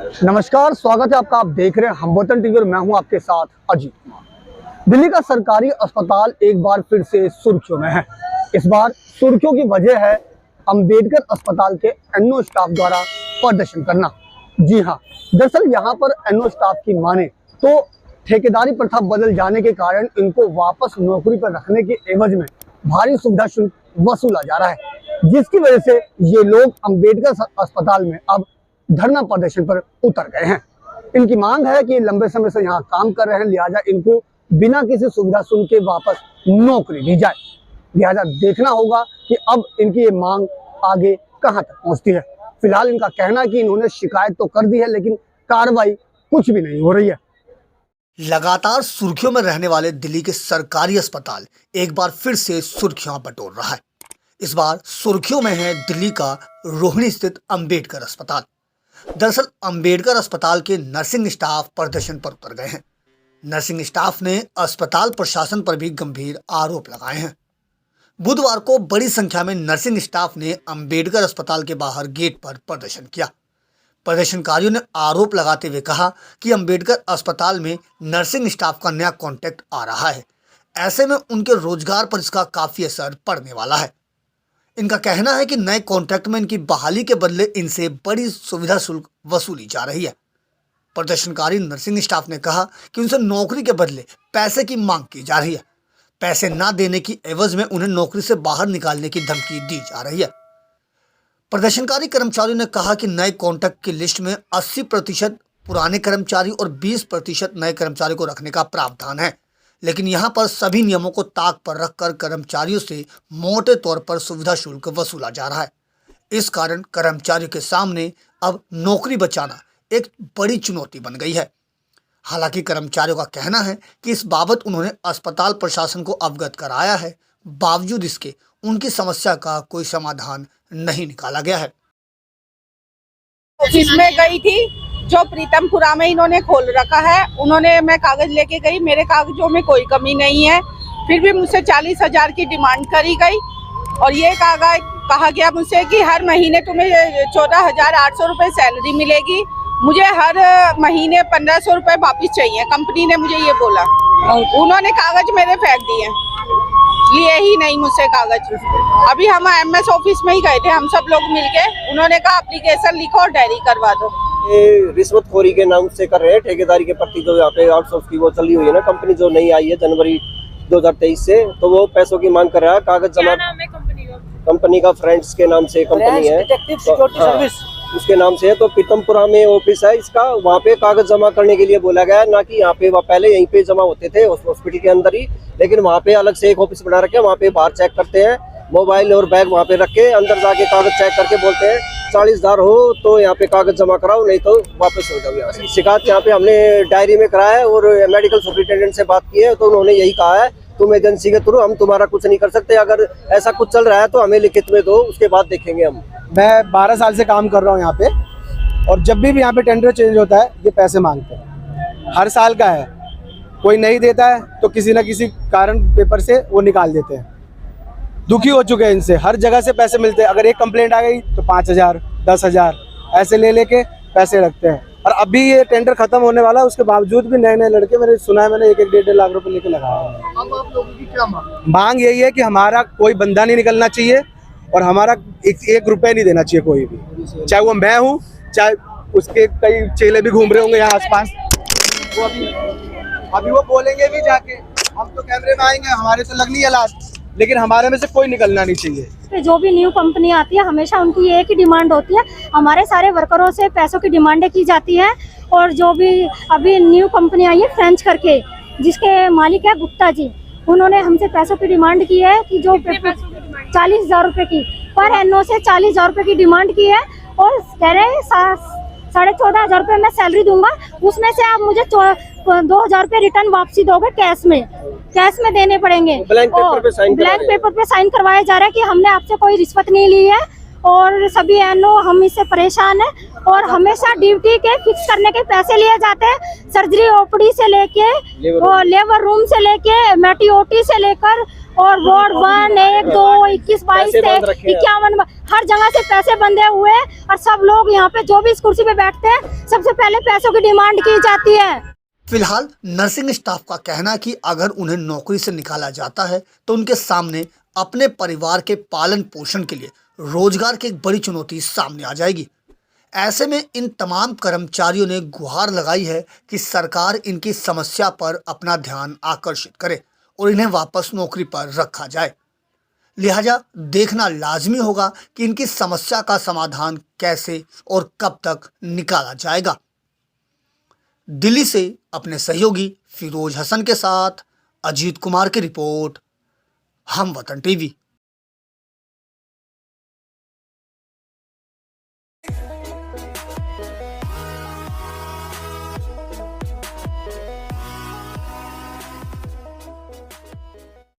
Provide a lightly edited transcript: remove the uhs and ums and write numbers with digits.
नमस्कार, स्वागत है आपका। आप देख रहे हैं हमवतन टीवी और मैं हूं आपके साथ अजीत कुमार। दिल्ली का सरकारी अस्पताल एक बार फिर से सुर्खियों में है। इस बार सुर्खियों की वजह है अंबेडकर अस्पताल के एनओ स्टाफ द्वारा प्रदर्शन करना। जी हां, दरअसल यहां पर एनओ स्टाफ की माने तो ठेकेदारी प्रथा बदल जाने के कारण इनको वापस नौकरी पर रखने के एवज में भारी सुविधा शुल्क वसूला जा रहा है, जिसकी वजह से ये लोग अंबेडकर अस्पताल में अब धरना प्रदर्शन पर उतर गए हैं। इनकी मांग है कि लंबे समय से यहाँ काम कर रहे हैं, लिहाजा इनको बिना किसी सुविधा शुल्क के वापस नौकरी दी जाए। लिहाजा देखना होगा कि अब इनकी ये मांग आगे कहां तक पहुंचती है। फिलहाल इनका कहना है कि इन्होंने शिकायत तो कर दी है, लेकिन कार्रवाई कुछ भी नहीं हो रही है। लगातार सुर्खियों में रहने वाले दिल्ली के सरकारी अस्पताल एक बार फिर से सुर्खियां बटोर रहा है। इस बार सुर्खियों में है दिल्ली का रोहिणी स्थित अंबेडकर अस्पताल। दरअसल अंबेडकर अस्पताल के नर्सिंग स्टाफ प्रदर्शन पर उतर गए हैं। नर्सिंग स्टाफ ने अस्पताल प्रशासन पर भी गंभीर आरोप लगाए हैं। बुधवार को बड़ी संख्या में नर्सिंग स्टाफ ने अंबेडकर अस्पताल के बाहर गेट पर प्रदर्शन किया। प्रदर्शनकारियों ने आरोप लगाते हुए कहा कि अंबेडकर अस्पताल में नर्सिंग स्टाफ का नया कॉन्ट्रैक्ट आ रहा है, ऐसे में उनके रोजगार पर इसका काफी असर पड़ने वाला है। इनका कहना है कि नए कॉन्ट्रैक्ट में इनकी बहाली के बदले इनसे बड़ी सुविधा शुल्क वसूली जा रही है। प्रदर्शनकारी नर्सिंग स्टाफ ने कहा कि उनसे नौकरी के बदले पैसे की मांग की जा रही है। पैसे ना देने की एवज में उन्हें नौकरी से बाहर निकालने की धमकी दी जा रही है। प्रदर्शनकारी कर्मचारियों ने कहा कि नए कॉन्ट्रैक्ट की लिस्ट में 80% पुराने कर्मचारी और 20% नए कर्मचारी को रखने का प्रावधान है, लेकिन यहां पर सभी नियमों को ताक पर रखकर कर्मचारियों से मोटे तौर पर सुविधा शुल्क वसूला जा रहा है। इस कारण कर्मचारियों के सामने अब नौकरी बचाना एक बड़ी चुनौती बन गई है। हालांकि कर्मचारियों का कहना है कि इस बाबत उन्होंने अस्पताल प्रशासन को अवगत कराया है, बावजूद इसके उनकी समस्या का कोई समाधान नहीं निकाला गया है। ऑफिस में गई थी जो प्रीतमपुरा में इन्होंने खोल रखा है, मैं कागज लेके गई, मेरे कागजों में कोई कमी नहीं है, फिर भी मुझसे 40,000 की डिमांड करी गई और ये कहा गया मुझसे कि हर महीने तुम्हें 14,800 रुपये सैलरी मिलेगी। मुझे हर महीने 1,500 रुपये वापिस चाहिए, कंपनी ने मुझे ये बोला। उन्होंने कागज मेरे फेंक दिए, लिए ही नहीं मुझसे कागज। अभी हम एमएस ऑफिस में ही गए थे, हम सब लोग मिलके, उन्होंने कहा एप्लीकेशन लिखो और डायरी करवा दो। ये रिश्वतखोरी के नाम से कर रहे हैं, ठेकेदारी के प्रति जो यहाँ पे आउटसोर्स की वो चली हुई है ना, कंपनी जो नई आई है जनवरी 2023 से, तो वो पैसों की मांग कर रहा है। कागज जमा कंपनी का फ्रेंड्स के नाम से कंपनी है, उसके नाम से है। तो पीतमपुरा में ऑफिस है इसका, वहाँ पे कागज जमा करने के लिए बोला गया है, ना कि यहाँ पे पहले यहीं पे जमा होते थे हॉस्पिटल के अंदर ही, लेकिन वहाँ पे अलग से एक ऑफिस बना रखे हैं। वहाँ पे बाहर चेक करते हैं, मोबाइल और बैग वहाँ पे रख के अंदर जाके कागज चेक करके बोलते हैं 40,000 हो तो यहाँ पे कागज जमा कराओ, नहीं तो वापस हो जाओ यहाँ से। शिकायत यहाँ पे हमने डायरी में कराया है और मेडिकल सुपरिटेंडेंट से बात की है, तो उन्होंने यही कहा है तुम एजेंसी के थ्रू, हम तुम्हारा कुछ नहीं कर सकते, अगर ऐसा कुछ चल रहा है तो हमें लिखित में दो, उसके बाद देखेंगे हम। मैं 12 साल से काम कर रहा हूँ यहाँ पे, और जब भी यहाँ पे टेंडर चेंज होता है ये पैसे मांगते हैं, हर साल का है। कोई नहीं देता है तो किसी न किसी कारण पेपर से वो निकाल देते हैं। दुखी हो चुके हैं इनसे, हर जगह से पैसे मिलते हैं। अगर एक कंप्लेंट आ गई तो 5,000 10,000 ऐसे ले लेके पैसे रखते हैं। और अभी ये टेंडर खत्म होने वाला है, उसके बावजूद भी नए नए लड़के, मैंने सुना है, मैंने 1-1.5 लाख रुपए लेके लगाया है। अब आप लोगों की क्या मांग यही है कि हमारा कोई बंदा नहीं निकलना चाहिए और हमारा एक रुपये नहीं देना चाहिए कोई भी, चाहे वो मैं हूँ, चाहे उसके कई चेले भी घूम रहे होंगे यहाँ आसपास। वो अभी वो बोलेंगे भी जाके, हम तो कैमरे में आएंगे, हमारे से लगनी है लाश, लेकिन हमारे में से कोई निकलना नहीं चाहिए। जो भी न्यू कंपनी आती है हमेशा उनकी एक ही डिमांड होती है, हमारे सारे वर्करों से पैसों की डिमांडें की जाती है। और जो भी अभी न्यू कंपनी आई है फ्रेंच करके, जिसके मालिक है गुप्ता जी, उन्होंने हमसे पैसों की डिमांड की है कि जो 40,000 रुपये की पर एनओ से 40,000 रुपये की डिमांड की है, और कह रहे हैं 14,500 रुपये मैं सैलरी दूंगा, उसमें से आप मुझे 2,000 रुपये रिटर्न वापसी दोगे, कैश में देने पड़ेंगे। ब्लैंक पेपर पे साइन करवाया जा रहा है कि हमने आपसे कोई रिश्वत नहीं ली है, और सभी एनओ हम इससे परेशान है। और हमेशा ड्यूटी के फिक्स करने के पैसे लिए जाते हैं, सर्जरी ओपीडी से लेके, लेबर रूम से लेके, मैटी ओटी से लेकर और वार्ड 1, 1, 2, 21, 22, पैसे बंद रखे हैं। 51, हर जगह से पैसे बंधे हुए हैं। और सब लोग यहाँ पे जो भी इस कुर्सी पे बैठते हैं, सबसे पहले पैसों की डिमांड की जाती है। फिलहाल नर्सिंग स्टाफ का कहना है कि अगर उन्हें नौकरी से निकाला जाता है तो उनके सामने अपने परिवार के पालन पोषण के लिए रोजगार की एक बड़ी चुनौती सामने आ जाएगी। ऐसे में इन तमाम कर्मचारियों ने गुहार लगाई है कि सरकार इनकी समस्या पर अपना ध्यान आकर्षित करे और इन्हें वापस नौकरी पर रखा जाए। लिहाजा देखना लाजमी होगा कि इनकी समस्या का समाधान कैसे और कब तक निकाला जाएगा। दिल्ली से अपने सहयोगी फिरोज हसन के साथ अजीत कुमार की रिपोर्ट, हम वतन टीवी।